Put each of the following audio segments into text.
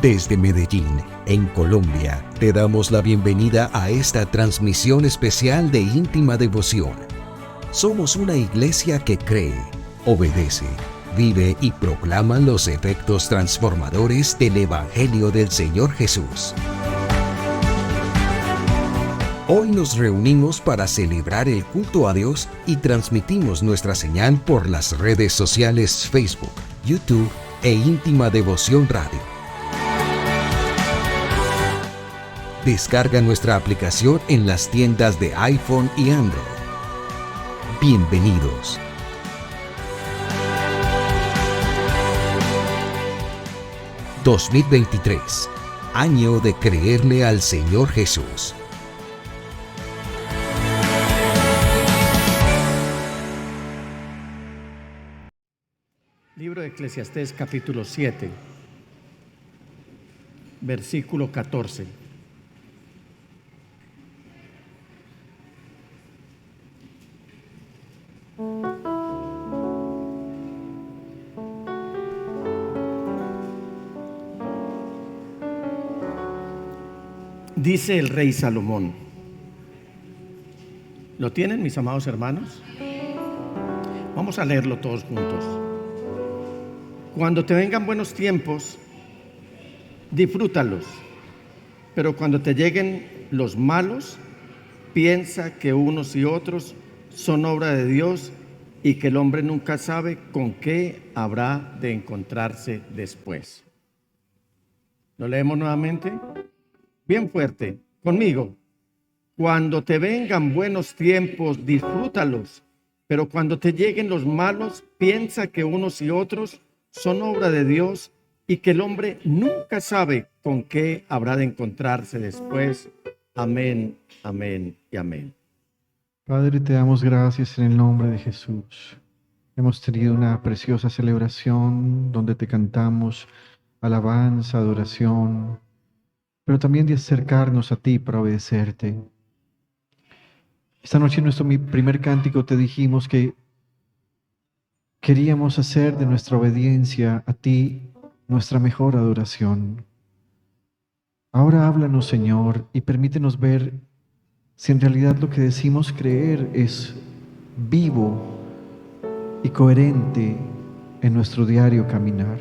Desde Medellín, en Colombia, te damos la bienvenida a esta transmisión especial de Íntima Devoción. Somos una iglesia que cree, obedece, vive y proclama los efectos transformadores del Evangelio del Señor Jesús. Hoy nos reunimos para celebrar el culto a Dios y transmitimos nuestra señal por las redes sociales Facebook, YouTube e Íntima Devoción Radio. Descarga nuestra aplicación en las tiendas de iPhone y Android. Bienvenidos. ...2023... año de creerle al Señor Jesús. Libro de Eclesiastés, capítulo 7, versículo 14. Dice el rey Salomón. ¿Lo tienen, mis amados hermanos? Vamos a leerlo todos juntos. Cuando te vengan buenos tiempos, disfrútalos, pero cuando te lleguen los malos, piensa que unos y otros son obra de Dios y que el hombre nunca sabe con qué habrá de encontrarse después. ¿Lo leemos nuevamente? Bien fuerte, conmigo. Cuando te vengan buenos tiempos, disfrútalos, pero cuando te lleguen los malos, piensa que unos y otros son obra de Dios y que el hombre nunca sabe con qué habrá de encontrarse después. Amén, amén y amén. Padre, te damos gracias en el nombre de Jesús. Hemos tenido una preciosa celebración donde te cantamos alabanza, adoración, pero también de acercarnos a ti para obedecerte. Esta noche en nuestro primer cántico te dijimos que queríamos hacer de nuestra obediencia a ti nuestra mejor adoración. Ahora háblanos, Señor, y permítenos ver si en realidad lo que decimos creer es vivo y coherente en nuestro diario caminar.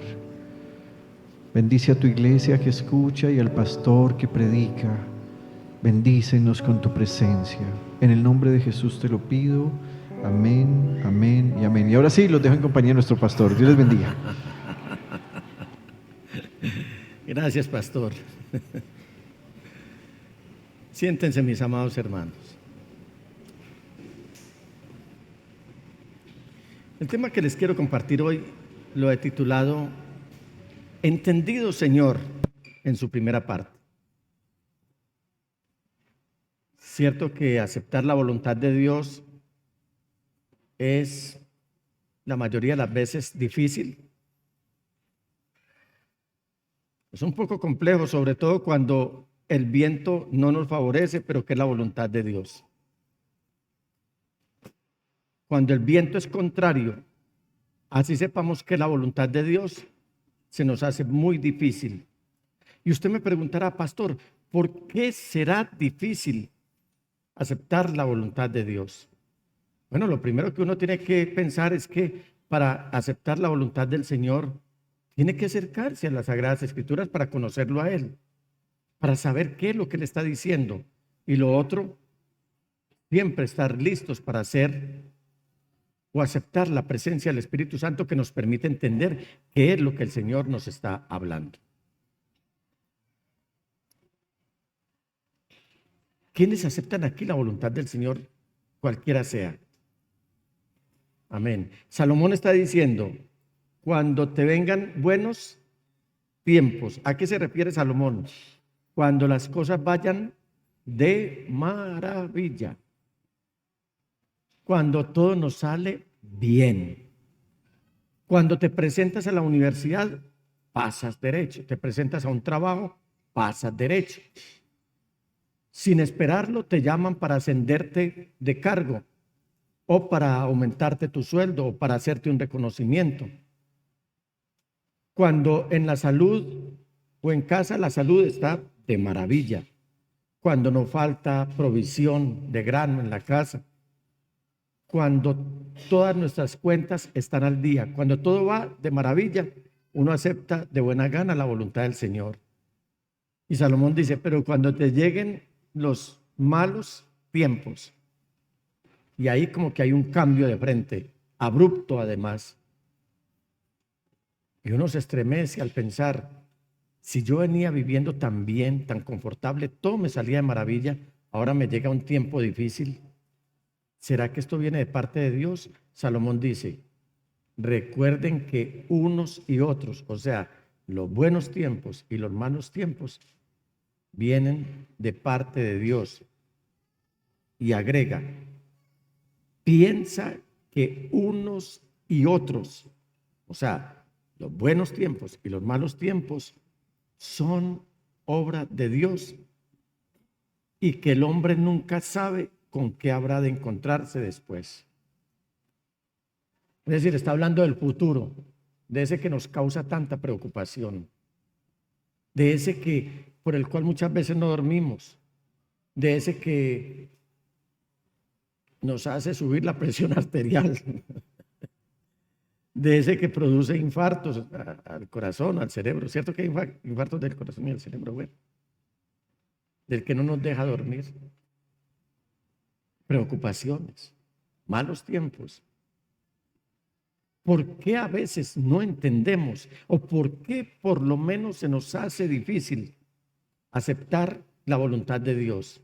Bendice a tu iglesia que escucha y al pastor que predica. Bendícenos con tu presencia. En el nombre de Jesús te lo pido. Amén, amén y amén. Y ahora sí, los dejo en compañía de nuestro pastor. Dios les bendiga. Gracias, pastor. Siéntense, mis amados hermanos. El tema que les quiero compartir hoy lo he titulado Entendido, Señor, en su primera parte. Cierto que aceptar la voluntad de Dios es la mayoría de las veces difícil. Es un poco complejo, sobre todo cuando el viento no nos favorece, pero que es la voluntad de Dios. Cuando el viento es contrario, así sepamos que es la voluntad de Dios, se nos hace muy difícil. Y usted me preguntará, pastor, ¿por qué será difícil aceptar la voluntad de Dios? Bueno, lo primero que uno tiene que pensar es que para aceptar la voluntad del Señor, tiene que acercarse a las Sagradas Escrituras para conocerlo a Él, para saber qué es lo que le está diciendo. Y lo otro, siempre estar listos para hacer o aceptar la presencia del Espíritu Santo que nos permite entender qué es lo que el Señor nos está hablando. ¿Quiénes aceptan aquí la voluntad del Señor, cualquiera sea? Amén. Salomón está diciendo, cuando te vengan buenos tiempos. ¿A qué se refiere Salomón? Cuando las cosas vayan de maravilla. Cuando todo nos sale bien. Cuando te presentas a la universidad, pasas derecho. Te presentas a un trabajo, pasas derecho. Sin esperarlo, te llaman para ascenderte de cargo o para aumentarte tu sueldo o para hacerte un reconocimiento. Cuando en la salud o en casa la salud está de maravilla, cuando no falta provisión de grano en la casa, cuando todas nuestras cuentas están al día, cuando todo va de maravilla, uno acepta de buena gana la voluntad del Señor. Y Salomón dice, pero cuando te lleguen los malos tiempos, y ahí como que hay un cambio de frente, abrupto además, y uno se estremece al pensar, si yo venía viviendo tan bien, tan confortable, todo me salía de maravilla, ahora me llega un tiempo difícil. ¿Será que esto viene de parte de Dios? Salomón dice, recuerden que unos y otros, o sea, los buenos tiempos y los malos tiempos, vienen de parte de Dios. Y agrega, piensa que unos y otros, o sea, los buenos tiempos y los malos tiempos, son obra de Dios y que el hombre nunca sabe con qué habrá de encontrarse después. Es decir, está hablando del futuro, de ese que nos causa tanta preocupación, de ese que por el cual muchas veces no dormimos, de ese que nos hace subir la presión arterial, de ese que produce infartos al corazón, al cerebro. ¿Cierto que hay infartos del corazón y del cerebro? Bueno, del que no nos deja dormir. Preocupaciones, malos tiempos. ¿Por qué a veces no entendemos o por qué por lo menos se nos hace difícil aceptar la voluntad de Dios?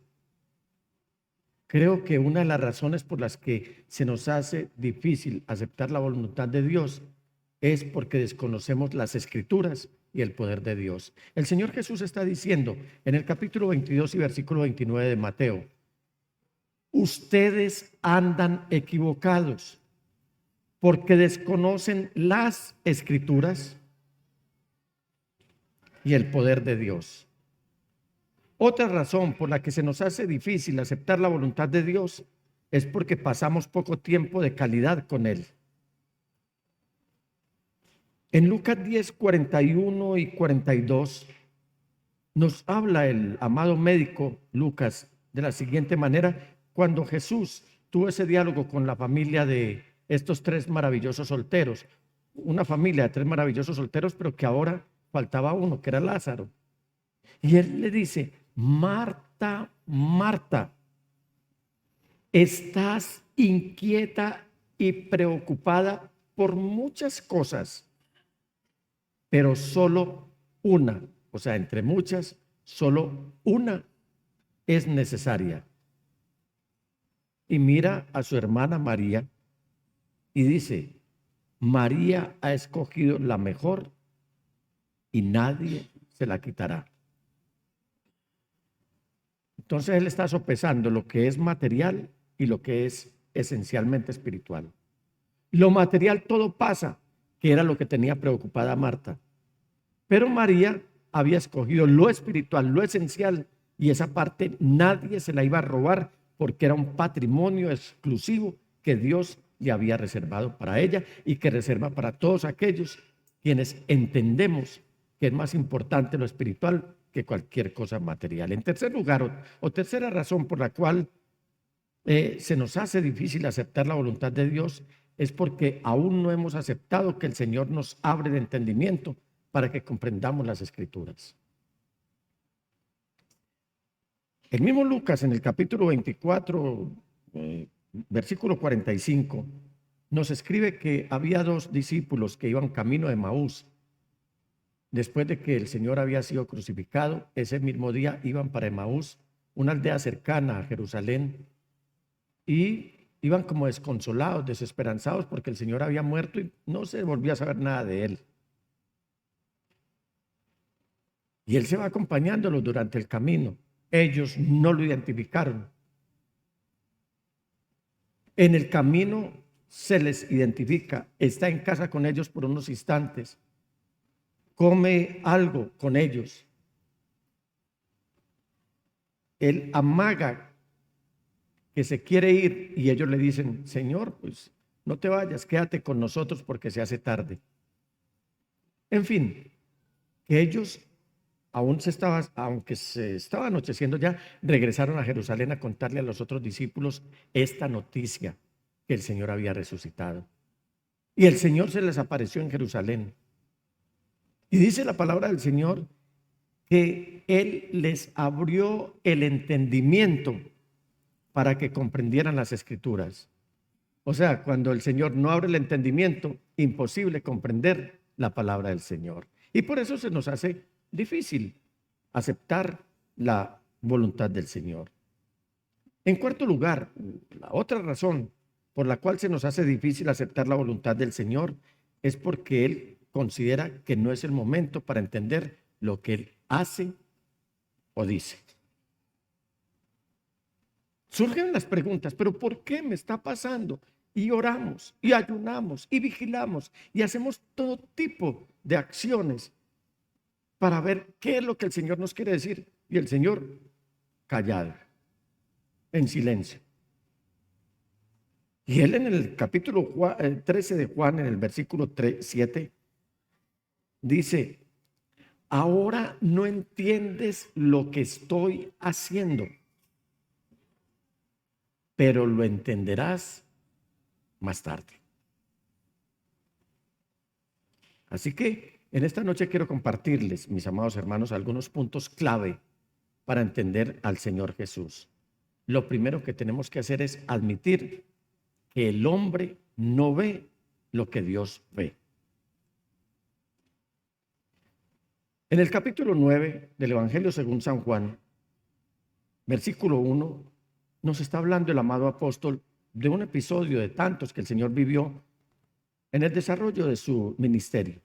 Creo que una de las razones por las que se nos hace difícil aceptar la voluntad de Dios es porque desconocemos las Escrituras y el poder de Dios. El Señor Jesús está diciendo en el capítulo 22 y versículo 29 de Mateo, ustedes andan equivocados porque desconocen las Escrituras y el poder de Dios. Otra razón por la que se nos hace difícil aceptar la voluntad de Dios es porque pasamos poco tiempo de calidad con Él. En Lucas 10, 41 y 42 nos habla el amado médico Lucas de la siguiente manera, cuando Jesús tuvo ese diálogo con la familia de estos tres maravillosos solteros, una familia de tres maravillosos solteros, pero que ahora faltaba uno, que era Lázaro. Y él le dice, Marta, Marta, estás inquieta y preocupada por muchas cosas, pero solo una, o sea, entre muchas, solo una es necesaria. Y mira a su hermana María y dice, María ha escogido la mejor y nadie se la quitará. Entonces él está sopesando lo que es material y lo que es esencialmente espiritual. Lo material todo pasa, que era lo que tenía preocupada a Marta. Pero María había escogido lo espiritual, lo esencial, y esa parte nadie se la iba a robar porque era un patrimonio exclusivo que Dios le había reservado para ella y que reserva para todos aquellos quienes entendemos que es más importante lo espiritual que cualquier cosa material. En tercer lugar, o tercera razón por la cual se nos hace difícil aceptar la voluntad de Dios es porque aún no hemos aceptado que el Señor nos abre de entendimiento para que comprendamos las Escrituras. El mismo Lucas en el capítulo 24, versículo 45, nos escribe que había dos discípulos que iban camino de Emaús. Después de que el Señor había sido crucificado, ese mismo día iban para Emaús, una aldea cercana a Jerusalén, y iban como desconsolados, desesperanzados, porque el Señor había muerto y no se volvía a saber nada de él. Y él se va acompañándolos durante el camino. Ellos no lo identificaron. En el camino se les identifica, está en casa con ellos por unos instantes, come algo con ellos. Él amaga que se quiere ir y ellos le dicen, Señor, pues no te vayas, quédate con nosotros porque se hace tarde. En fin, que ellos aunque se estaba anocheciendo ya, regresaron a Jerusalén a contarle a los otros discípulos esta noticia, que el Señor había resucitado. Y el Señor se les apareció en Jerusalén. Y dice la palabra del Señor que Él les abrió el entendimiento para que comprendieran las Escrituras. O sea, cuando el Señor no abre el entendimiento, imposible comprender la palabra del Señor. Y por eso se nos hace difícil aceptar la voluntad del Señor. En cuarto lugar, la otra razón por la cual se nos hace difícil aceptar la voluntad del Señor es porque Él considera que no es el momento para entender lo que Él hace o dice. Surgen las preguntas, ¿pero por qué me está pasando? Y oramos, y ayunamos, y vigilamos, y hacemos todo tipo de acciones para ver qué es lo que el Señor nos quiere decir. Y el Señor callado, en silencio. Y Él en el capítulo 13 de Juan, en el versículo 7, dice: ahora no entiendes lo que estoy haciendo, pero lo entenderás más tarde. Así que en esta noche quiero compartirles, mis amados hermanos, algunos puntos clave para entender al Señor Jesús. Lo primero que tenemos que hacer es admitir que el hombre no ve lo que Dios ve. En el capítulo 9 del Evangelio según San Juan, versículo 1, nos está hablando el amado apóstol de un episodio de tantos que el Señor vivió en el desarrollo de su ministerio.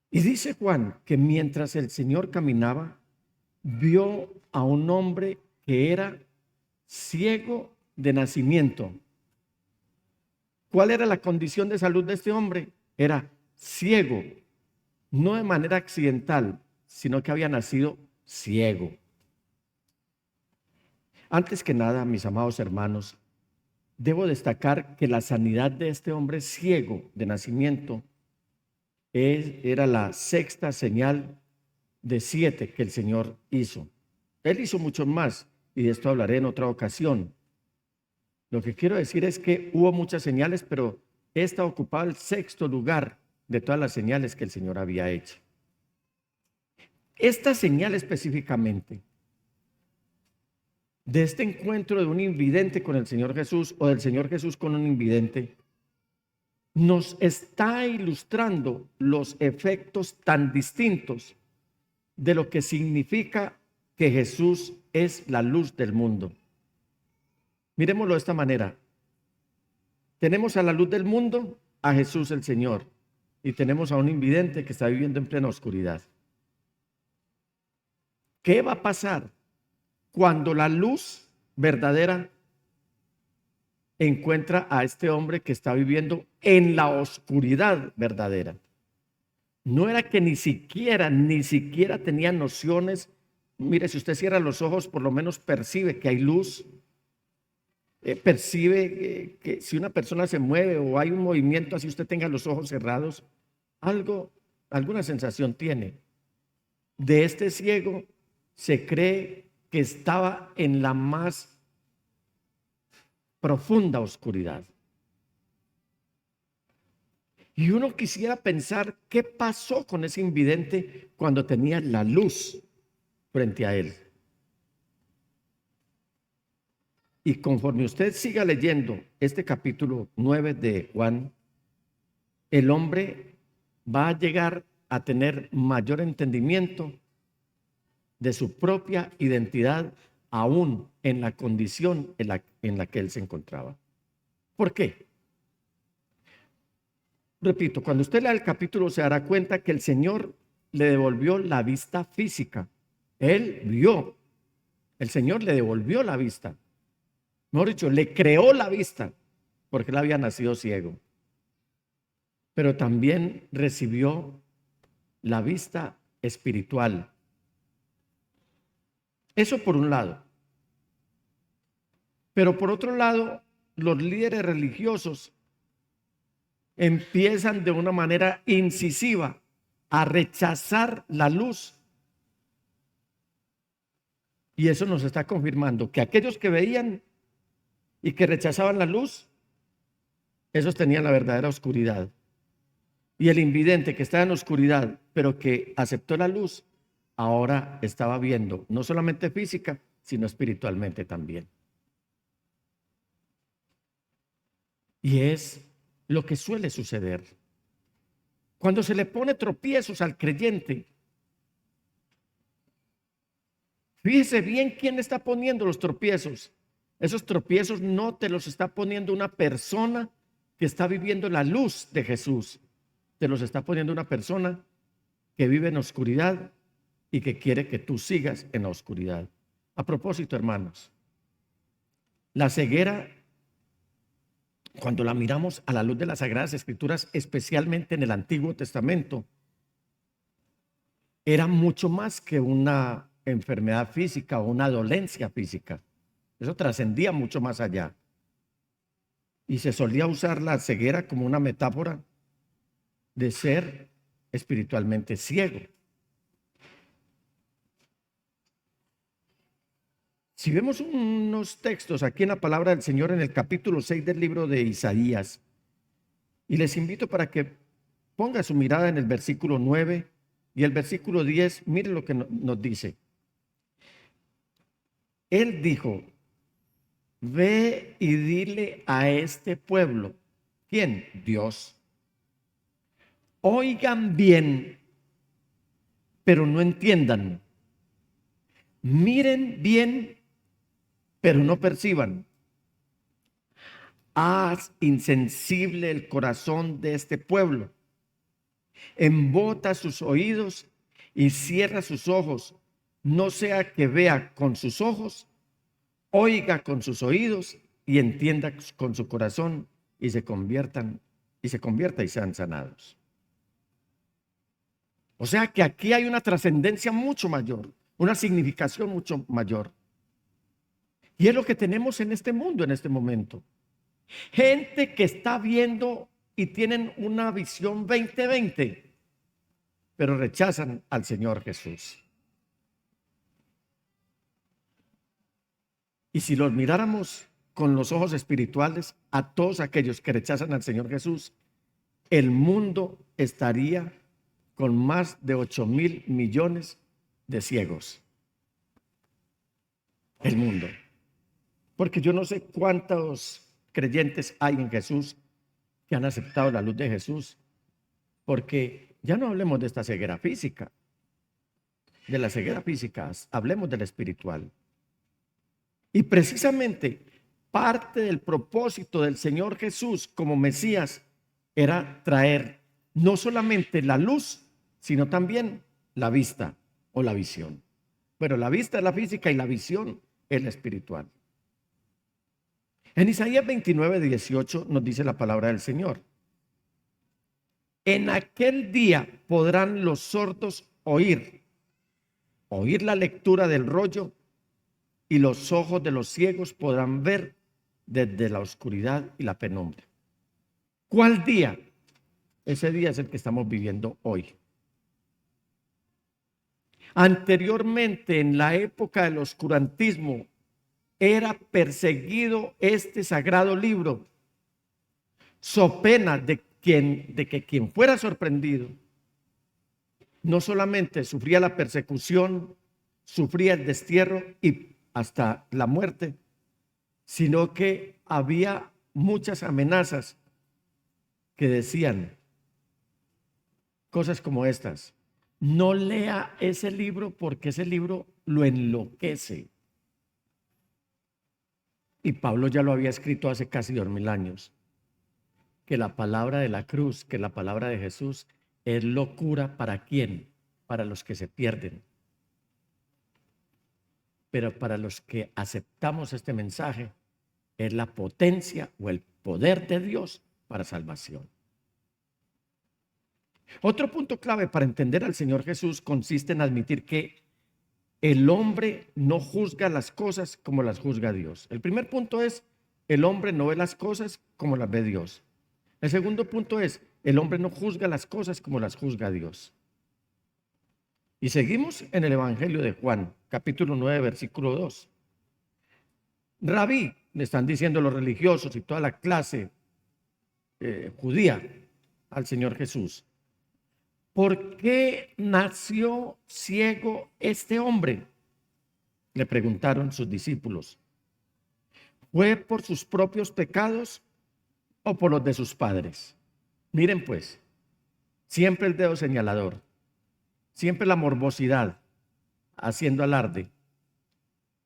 Y dice Juan que mientras el Señor caminaba, vio a un hombre que era ciego de nacimiento. ¿Cuál era la condición de salud de este hombre? Era ciego, no de manera accidental, sino que había nacido ciego. Antes que nada, mis amados hermanos, debo destacar que la sanidad de este hombre ciego de nacimiento era la sexta señal de 7 que el Señor hizo. Él hizo mucho más, y de esto hablaré en otra ocasión. Lo que quiero decir es que hubo muchas señales, pero esta ocupaba el 6º lugar de todas las señales que el Señor había hecho. Esta señal específicamente, de este encuentro de un invidente con el Señor Jesús, o del Señor Jesús con un invidente, nos está ilustrando los efectos tan distintos de lo que significa que Jesús es la luz del mundo. Miremoslo de esta manera. Tenemos a la luz del mundo, a Jesús el Señor, y tenemos a un invidente que está viviendo en plena oscuridad. ¿Qué va a pasar cuando la luz verdadera encuentra a este hombre que está viviendo en la oscuridad verdadera? No era que ni siquiera tenía nociones. Mire, si usted cierra los ojos, por lo menos percibe que hay luz. Percibe que si una persona se mueve o hay un movimiento, así usted tenga los ojos cerrados, alguna sensación tiene. De este ciego se cree que estaba en la más profunda oscuridad. Y uno quisiera pensar qué pasó con ese invidente cuando tenía la luz frente a él. Y conforme usted siga leyendo este capítulo 9 de Juan, el hombre va a llegar a tener mayor entendimiento de su propia identidad, aún en la condición en la que él se encontraba. ¿Por qué? Repito, cuando usted lea el capítulo se dará cuenta que el Señor le devolvió la vista física. Él vio, el Señor le devolvió la vista. Mejor dicho, le creó la vista porque él había nacido ciego. Pero también recibió la vista espiritual. Eso por un lado. Pero por otro lado, los líderes religiosos empiezan de una manera incisiva a rechazar la luz. Y eso nos está confirmando que aquellos que veían y que rechazaban la luz, esos tenían la verdadera oscuridad. Y el invidente que estaba en oscuridad, pero que aceptó la luz, ahora estaba viendo, no solamente física, sino espiritualmente también. Y es lo que suele suceder. Cuando se le pone tropiezos al creyente, fíjese bien quién está poniendo los tropiezos. Esos tropiezos no te los está poniendo una persona que está viviendo la luz de Jesús. Te los está poniendo una persona que vive en oscuridad y que quiere que tú sigas en la oscuridad. A propósito, hermanos, la ceguera, cuando la miramos a la luz de las Sagradas Escrituras, especialmente en el Antiguo Testamento, era mucho más que una enfermedad física o una dolencia física. Eso trascendía mucho más allá. Y se solía usar la ceguera como una metáfora de ser espiritualmente ciego. Si vemos unos textos aquí en la palabra del Señor en el capítulo 6 del libro de Isaías, y les invito para que ponga su mirada en el versículo 9 y el versículo 10, miren lo que nos dice. Él dijo, ve y dile a este pueblo, ¿quién? Dios. Oigan bien, pero no entiendan. Miren bien, pero no perciban. Haz insensible el corazón de este pueblo. Embota sus oídos y cierra sus ojos. No sea que vea con sus ojos, oiga con sus oídos y entienda con su corazón y se convierta y sean sanados. O sea que aquí hay una trascendencia mucho mayor, una significación mucho mayor. Y es lo que tenemos en este mundo en este momento. Gente que está viendo y tienen una visión 2020, pero rechazan al Señor Jesús. Y si los miráramos con los ojos espirituales, a todos aquellos que rechazan al Señor Jesús, el mundo estaría con más de 8,000 millones de ciegos. El mundo. Porque yo no sé cuántos creyentes hay en Jesús que han aceptado la luz de Jesús. Porque ya no hablemos de esta ceguera física. De la ceguera física, hablemos de la espiritual. Y precisamente parte del propósito del Señor Jesús como Mesías era traer no solamente la luz, sino también la vista o la visión. Bueno, la vista es la física y la visión es la espiritual. En Isaías 29:18 nos dice la palabra del Señor. En aquel día podrán los sordos oír la lectura del rollo, y los ojos de los ciegos podrán ver desde la oscuridad y la penumbra. ¿Cuál día? Ese día es el que estamos viviendo hoy. Anteriormente, en la época del oscurantismo, era perseguido este sagrado libro, so pena de que quien fuera sorprendido no solamente sufría la persecución, sufría el destierro y hasta la muerte, sino que había muchas amenazas que decían cosas como estas: no lea ese libro porque ese libro lo enloquece. Y Pablo ya lo había escrito hace casi 2000 años, que la palabra de la cruz, que la palabra de Jesús es locura. ¿Para quién? Para los que se pierden. Pero para los que aceptamos este mensaje, es la potencia o el poder de Dios para salvación. Otro punto clave para entender al Señor Jesús consiste en admitir que el hombre no juzga las cosas como las juzga Dios. El primer punto es, el hombre no ve las cosas como las ve Dios. El segundo punto es, el hombre no juzga las cosas como las juzga Dios. Y seguimos en el Evangelio de Juan, capítulo 9, versículo 2. Rabí, le están diciendo los religiosos y toda la clase judía al Señor Jesús, ¿por qué nació ciego este hombre? Le preguntaron sus discípulos. ¿Fue por sus propios pecados o por los de sus padres? Miren pues, siempre el dedo señalador, siempre la morbosidad, haciendo alarde,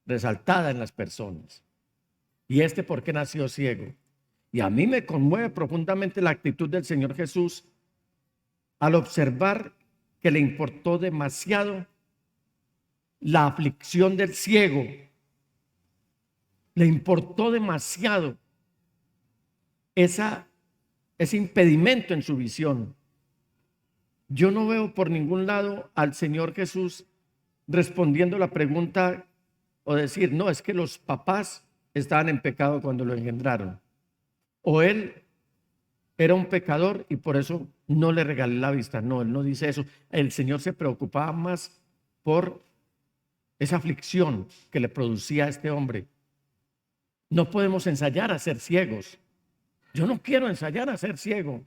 resaltada en las personas. ¿Y este por qué nació ciego? Y a mí me conmueve profundamente la actitud del Señor Jesús al observar que le importó demasiado la aflicción del ciego. Le importó demasiado ese impedimento en su visión. Yo no veo por ningún lado al Señor Jesús respondiendo la pregunta o decir, no, es que los papás estaban en pecado cuando lo engendraron. O él era un pecador y por eso no le regalé la vista. No, él no dice eso. El Señor se preocupaba más por esa aflicción que le producía a este hombre. No podemos ensayar a ser ciegos. Yo no quiero ensayar a ser ciego.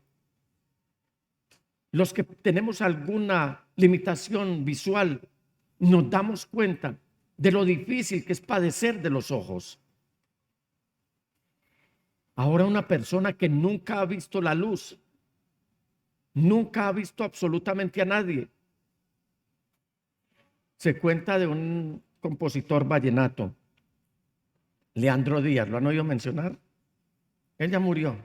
Los que tenemos alguna limitación visual nos damos cuenta de lo difícil que es padecer de los ojos. Ahora una persona que nunca ha visto la luz, nunca ha visto absolutamente a nadie. Se cuenta de un compositor vallenato, Leandro Díaz, ¿lo han oído mencionar? Él ya murió.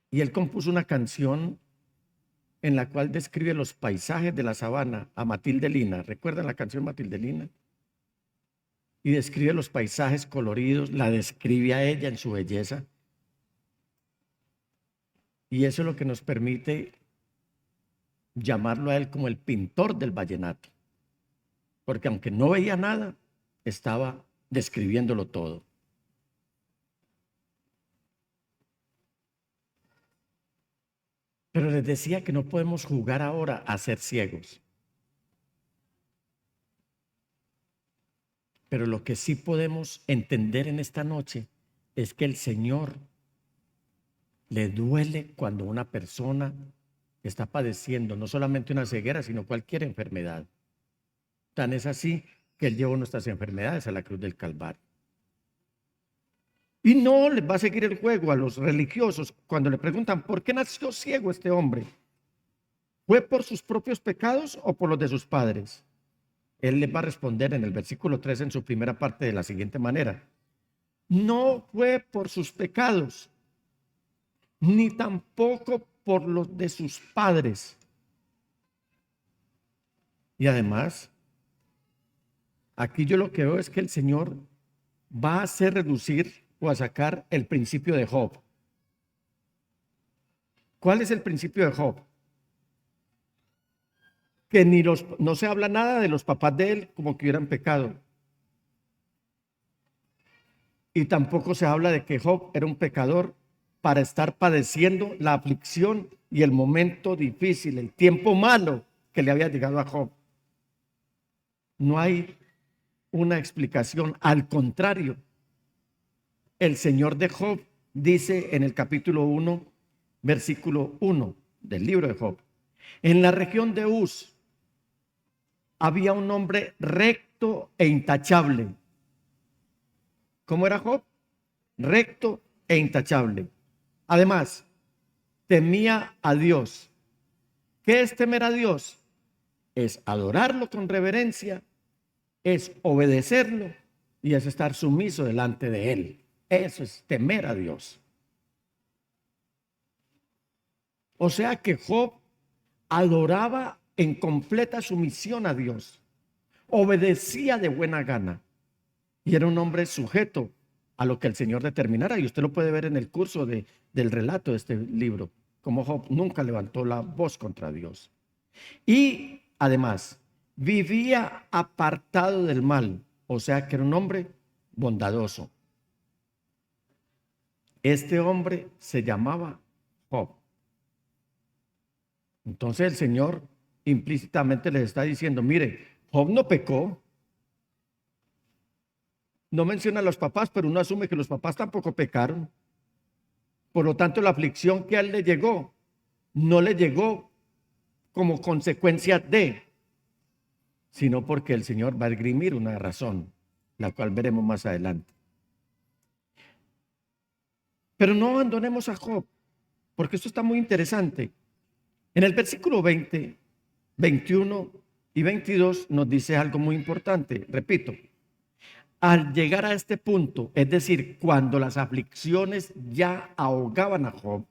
Y él compuso una canción en la cual describe los paisajes de la sabana a Matilde Lina. ¿Recuerdan la canción Matilde Lina? Y describe los paisajes coloridos, la describe a ella en su belleza. Y eso es lo que nos permite llamarlo a él como el pintor del vallenato. Porque aunque no veía nada, estaba describiéndolo todo. Pero les decía que no podemos jugar ahora a ser ciegos. Pero lo que sí podemos entender en esta noche es que el Señor le duele cuando una persona está padeciendo no solamente una ceguera, sino cualquier enfermedad. Tan es así que Él llevó nuestras enfermedades a la cruz del Calvario. Y no les va a seguir el juego a los religiosos cuando le preguntan, ¿por qué nació ciego este hombre? ¿Fue por sus propios pecados o por los de sus padres? Él les va a responder en el versículo 3 en su primera parte de la siguiente manera. No fue por sus pecados, ni tampoco por los de sus padres. Y además, aquí yo lo que veo es que el Señor va a hacer reducir o a sacar el principio de Job. ¿Cuál es el principio de Job? Que no se habla nada de los papás de él como que hubieran pecado. Y tampoco se habla de que Job era un pecador para estar padeciendo la aflicción y el momento difícil, el tiempo malo que le había llegado a Job. No hay una explicación. Al contrario, el Señor de Job dice en el capítulo 1, versículo 1 del libro de Job: en la región de Uz había un hombre recto e intachable. ¿Cómo era Job? Recto e intachable. Además, temía a Dios. ¿Qué es temer a Dios? Es adorarlo con reverencia, es obedecerlo y es estar sumiso delante de Él. Eso es temer a Dios. O sea que Job adoraba en completa sumisión a Dios, obedecía de buena gana y era un hombre sujeto a lo que el Señor determinara. Y usted lo puede ver en el curso del relato de este libro, como Job nunca levantó la voz contra Dios. Y además vivía apartado del mal, o sea que era un hombre bondadoso. Este hombre se llamaba Job. Entonces el Señor implícitamente les está diciendo, mire, Job no pecó. No menciona a los papás, pero uno asume que los papás tampoco pecaron. Por lo tanto, la aflicción que a él le llegó, no le llegó como consecuencia de, sino porque el Señor va a esgrimir una razón, la cual veremos más adelante. Pero no abandonemos a Job, porque esto está muy interesante. En el versículo 20, 21 y 22 nos dice algo muy importante. Repito, al llegar a este punto, es decir, cuando las aflicciones ya ahogaban a Job,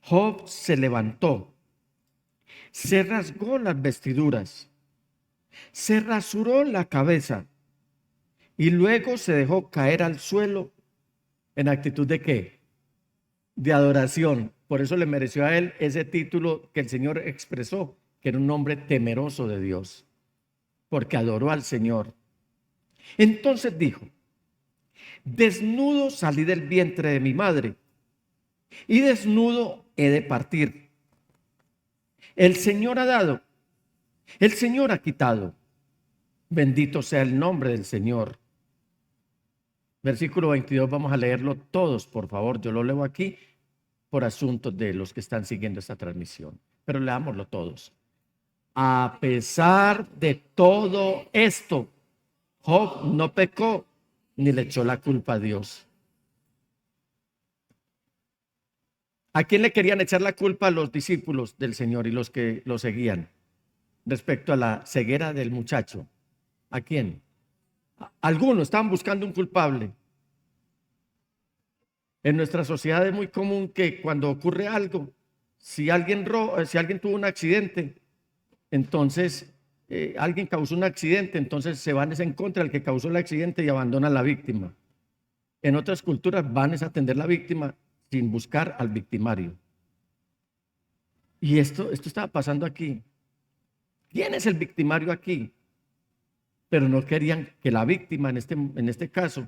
Job se levantó, se rasgó las vestiduras, se rasuró la cabeza y luego se dejó caer al suelo en actitud de ¿qué? De adoración. Por eso le mereció a él ese título que el Señor expresó, que era un hombre temeroso de Dios, porque adoró al Señor. Entonces dijo, desnudo salí del vientre de mi madre y desnudo he de partir. El Señor ha dado, el Señor ha quitado. Bendito sea el nombre del Señor. Versículo 22, vamos a leerlo todos, por favor. Yo lo leo aquí por asuntos de los que están siguiendo esta transmisión, pero leámoslo todos. A pesar de todo esto, Job no pecó ni le echó la culpa a Dios. ¿A quién le querían echar la culpa? A los discípulos del Señor y los que lo seguían respecto a la ceguera del muchacho. ¿A quién? Algunos estaban buscando un culpable. En nuestra sociedad es muy común que cuando ocurre algo, si alguien tuvo un accidente, entonces alguien causó un accidente, entonces se van en contra del que causó el accidente y abandonan a la víctima. En otras culturas van a atender a la víctima sin buscar al victimario. Y esto estaba pasando aquí. ¿Quién es el victimario aquí? Pero no querían que la víctima en este caso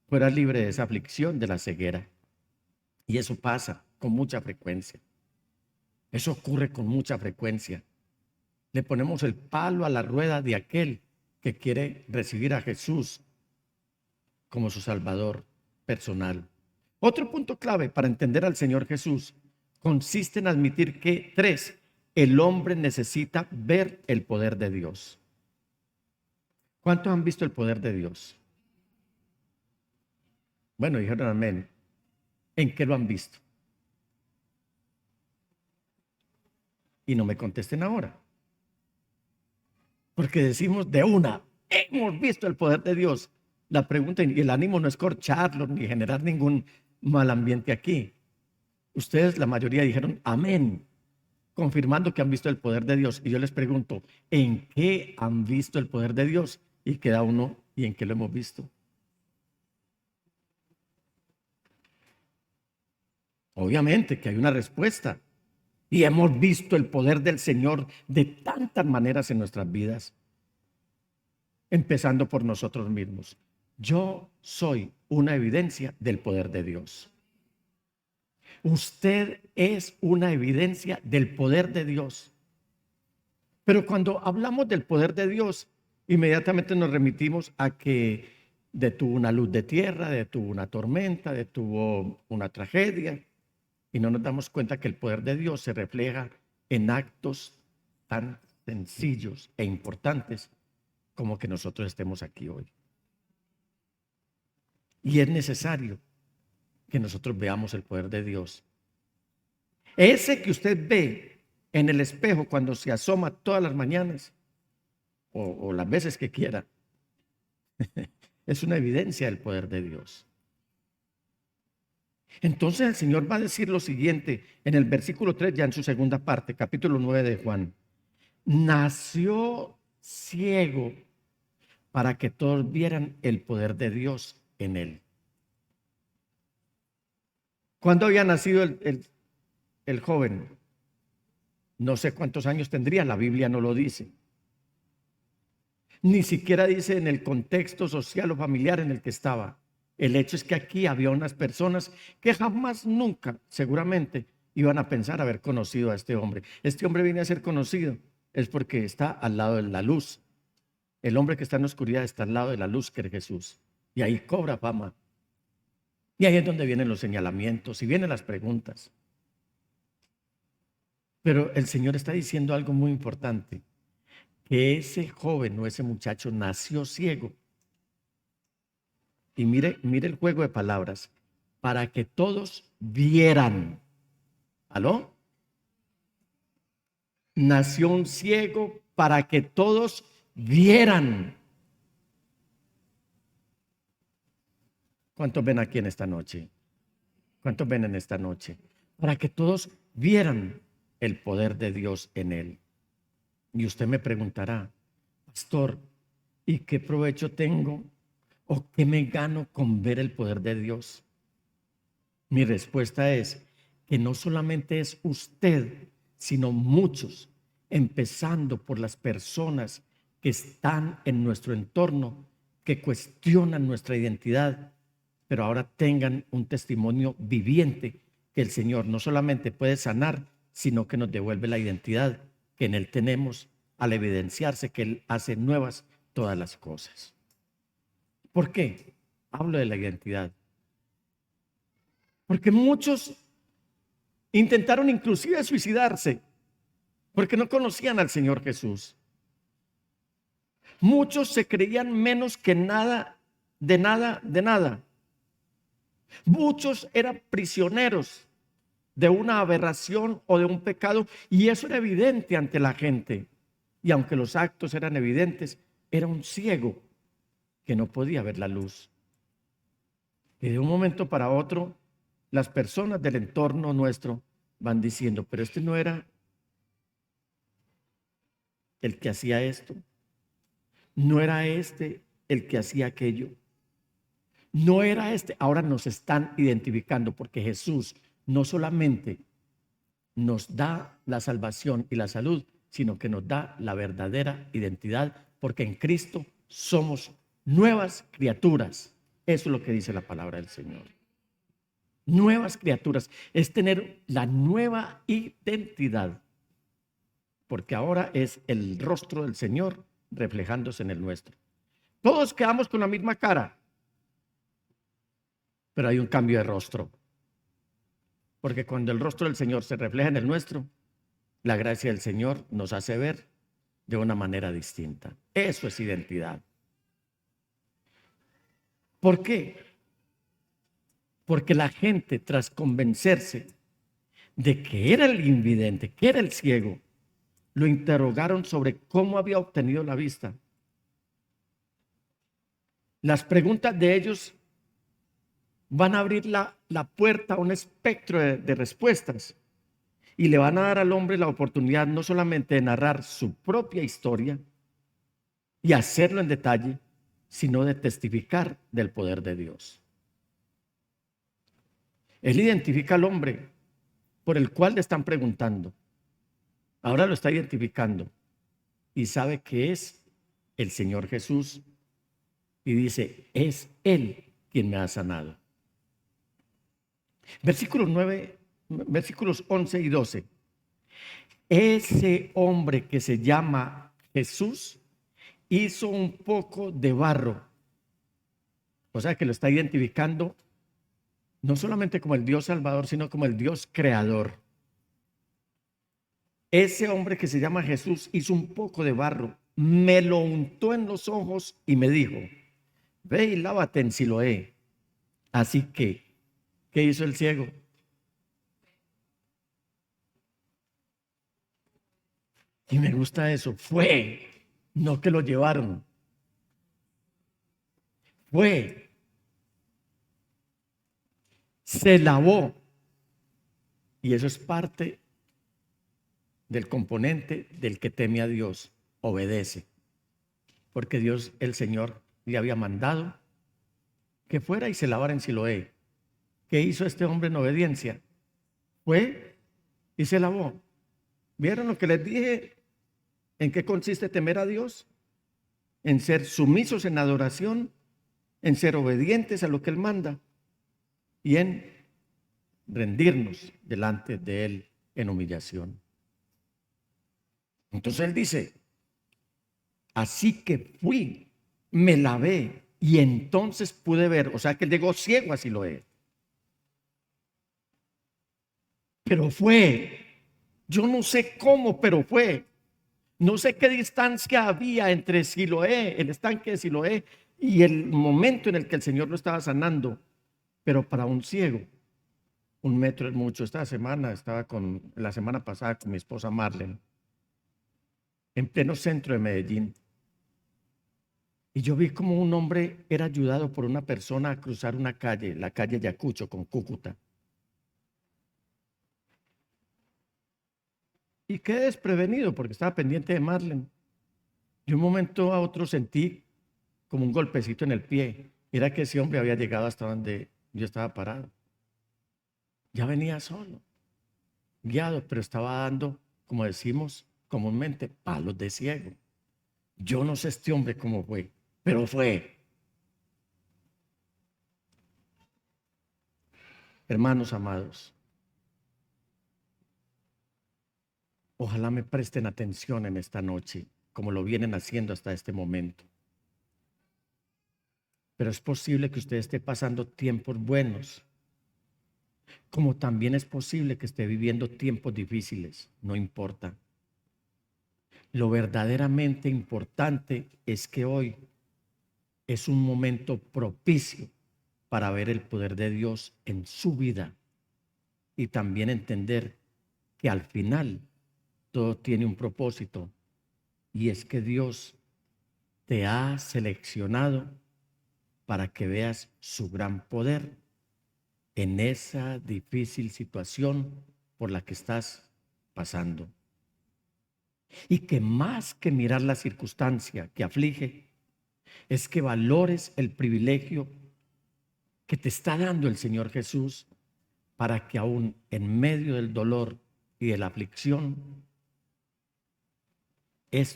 fuera libre de esa aflicción de la ceguera. Y eso pasa con mucha frecuencia. Eso ocurre con mucha frecuencia. Le ponemos el palo a la rueda de aquel que quiere recibir a Jesús como su Salvador personal. Otro punto clave para entender al Señor Jesús consiste en admitir que, 3, el hombre necesita ver el poder de Dios. ¿Cuántos han visto el poder de Dios? Bueno, dijeron amén. ¿En qué lo han visto? Y no me contesten ahora. Porque decimos de una, hemos visto el poder de Dios. La pregunta, y el ánimo no es corcharlo ni generar ningún mal ambiente aquí. Ustedes, la mayoría, dijeron amén, confirmando que han visto el poder de Dios. Y yo les pregunto, ¿en qué han visto el poder de Dios? Y queda uno, ¿y en qué lo hemos visto? Obviamente que hay una respuesta. Y hemos visto el poder del Señor de tantas maneras en nuestras vidas. Empezando por nosotros mismos. Yo soy una evidencia del poder de Dios. Usted es una evidencia del poder de Dios. Pero cuando hablamos del poder de Dios, inmediatamente nos remitimos a que detuvo una luz de tierra, detuvo una tormenta, detuvo una tragedia. Y no nos damos cuenta que el poder de Dios se refleja en actos tan sencillos e importantes como que nosotros estemos aquí hoy. Y es necesario que nosotros veamos el poder de Dios. Ese que usted ve en el espejo cuando se asoma todas las mañanas o las veces que quiera, es una evidencia del poder de Dios. Entonces el Señor va a decir lo siguiente en el versículo 3, ya en su segunda parte, capítulo 9 de Juan. Nació ciego para que todos vieran el poder de Dios en él. ¿Cuándo había nacido el joven? No sé cuántos años tendría, la Biblia no lo dice. Ni siquiera dice en el contexto social o familiar en el que estaba. El hecho es que aquí había unas personas que jamás, nunca, seguramente, iban a pensar haber conocido a este hombre. Este hombre viene a ser conocido, es porque está al lado de la luz. El hombre que está en la oscuridad está al lado de la luz, que es Jesús. Y ahí cobra fama. Y ahí es donde vienen los señalamientos y vienen las preguntas. Pero el Señor está diciendo algo muy importante, que ese joven o ese muchacho nació ciego. Y mire el juego de palabras, para que todos vieran. ¿Aló? Nació un ciego para que todos vieran. ¿Cuántos ven aquí en esta noche? ¿Cuántos ven en esta noche? Para que todos vieran el poder de Dios en él. Y usted me preguntará, pastor, ¿y qué provecho tengo o qué me gano con ver el poder de Dios? Mi respuesta es que no solamente es usted, sino muchos, empezando por las personas que están en nuestro entorno, que cuestionan nuestra identidad, pero ahora tengan un testimonio viviente que el Señor no solamente puede sanar, sino que nos devuelve la identidad que en Él tenemos al evidenciarse que Él hace nuevas todas las cosas. ¿Por qué? Hablo de la identidad. Porque muchos intentaron inclusive suicidarse porque no conocían al Señor Jesús. Muchos se creían menos que nada, de nada, de nada. Muchos eran prisioneros de una aberración o de un pecado, y eso era evidente ante la gente. Y aunque los actos eran evidentes, era un ciego que no podía ver la luz. Y de un momento para otro, las personas del entorno nuestro van diciendo, pero este no era el que hacía esto, no era este el que hacía aquello, no era este. Ahora nos están identificando porque Jesús no solamente nos da la salvación y la salud, sino que nos da la verdadera identidad, porque en Cristo somos nuevas criaturas. Eso es lo que dice la palabra del Señor. Nuevas criaturas es tener la nueva identidad, porque ahora es el rostro del Señor reflejándose en el nuestro. Todos quedamos con la misma cara, pero hay un cambio de rostro, porque cuando el rostro del Señor se refleja en el nuestro, la gracia del Señor nos hace ver de una manera distinta. Eso es identidad. ¿Por qué? Porque la gente, tras convencerse de que era el invidente, que era el ciego, lo interrogaron sobre cómo había obtenido la vista. Las preguntas de ellos van a abrir la puerta a un espectro de respuestas y le van a dar al hombre la oportunidad no solamente de narrar su propia historia y hacerlo en detalle, sino de testificar del poder de Dios. Él identifica al hombre por el cual le están preguntando. Ahora lo está identificando y sabe que es el Señor Jesús y dice, es Él quien me ha sanado. Versículos 11 y 12. Ese hombre que se llama Jesús hizo un poco de barro. O sea que lo está identificando no solamente como el Dios Salvador, sino como el Dios Creador. Ese hombre que se llama Jesús hizo un poco de barro, me lo untó en los ojos y me dijo, ve y lávate en Siloé. Así que, ¿qué hizo el ciego? Y me gusta eso, fue, no que lo llevaron. Fue, se lavó. Y eso es parte del componente del que teme a Dios, obedece. Porque Dios, el Señor, le había mandado que fuera y se lavara en Siloé. ¿Qué hizo este hombre en obediencia? Fue y se lavó. ¿Vieron lo que les dije? ¿En qué consiste temer a Dios? En ser sumisos en adoración, en ser obedientes a lo que Él manda y en rendirnos delante de Él en humillación. Entonces Él dice, así que fui, me lavé y entonces pude ver. O sea que Él llegó ciego a Siloé. Pero fue, yo no sé cómo, pero fue. No sé qué distancia había entre Siloé, el estanque de Siloé, y el momento en el que el Señor lo estaba sanando. Pero para un ciego, 1 metro es mucho. La semana pasada con mi esposa Marlene, en pleno centro de Medellín. Y yo vi como un hombre era ayudado por una persona a cruzar una calle, la calle Yacucho con Cúcuta. Y quedé desprevenido porque estaba pendiente de Marlene. De un momento a otro sentí como un golpecito en el pie. Era que ese hombre había llegado hasta donde yo estaba parado. Ya venía solo, guiado, pero estaba dando, como decimos comúnmente, palos de ciego. Yo no sé este hombre cómo fue, pero fue. Hermanos amados, ojalá me presten atención en esta noche, como lo vienen haciendo hasta este momento. Pero es posible que usted esté pasando tiempos buenos, como también es posible que esté viviendo tiempos difíciles, no importa. Lo verdaderamente importante es que hoy es un momento propicio para ver el poder de Dios en su vida y también entender que al final todo tiene un propósito, y es que Dios te ha seleccionado para que veas su gran poder en esa difícil situación por la que estás pasando. Y que más que mirar la circunstancia que aflige, es que valores el privilegio que te está dando el Señor Jesús para que aún en medio del dolor y de la aflicción, el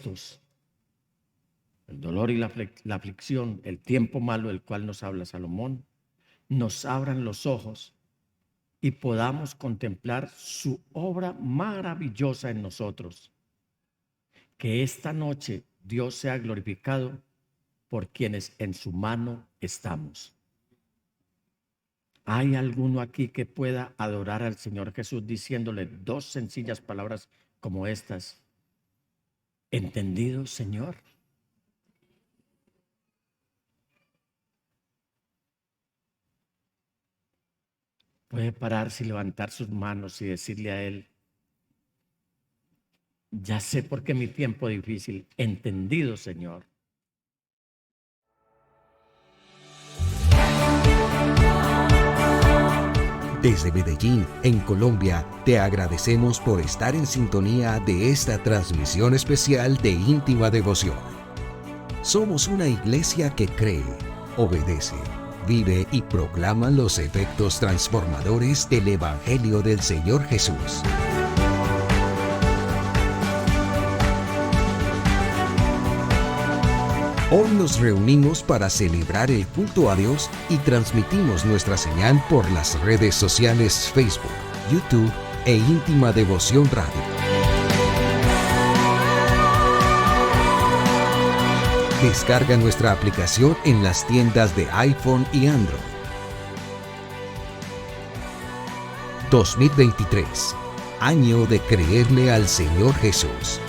dolor y la aflicción, el tiempo malo del cual nos habla Salomón, nos abran los ojos y podamos contemplar su obra maravillosa en nosotros. Que esta noche Dios sea glorificado por quienes en su mano estamos. ¿Hay alguno aquí que pueda adorar al Señor Jesús diciéndole 2 sencillas palabras como estas? ¿Entendido, Señor? Puede pararse y levantar sus manos y decirle a Él, ya sé por qué mi tiempo difícil. Entendido, Señor. Desde Medellín, en Colombia, te agradecemos por estar en sintonía de esta transmisión especial de Íntima Devoción. Somos una iglesia que cree, obedece, vive y proclama los efectos transformadores del Evangelio del Señor Jesús. Hoy nos reunimos para celebrar el culto a Dios y transmitimos nuestra señal por las redes sociales Facebook, YouTube e Íntima Devoción Radio. Descarga nuestra aplicación en las tiendas de iPhone y Android. 2023, año de creerle al Señor Jesús.